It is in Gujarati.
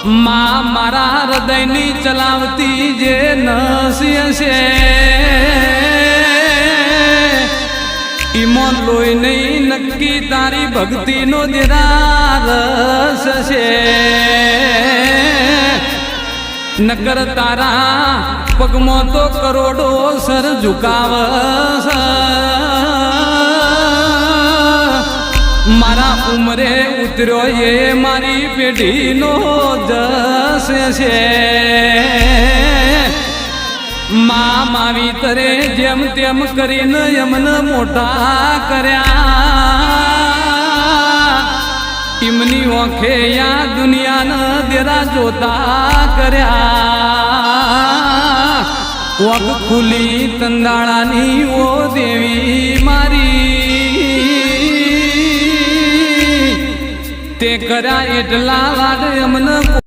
માં મારા હૃદયની ચલાવતી જે નસી છે ઈમો લોહી નહીં નક્કી તારી ભક્તિનો દેરા રસ છે નકર તારા પગમાં તો કરોડો સર ઝુકાવસ મારા ઉમરે ઉતર્યો એ મારી પેઢીનો જસ છે મા માવી તરે જેમ તેમ કરીને એમને મોટા કર્યા ઈમની ઓખે યા દુનિયાના દેરા જોતા કર્યા ઓખ ખુલી તંદાળાની ઓ દેવી મારી તે કર્યા એટલા લાડ અમને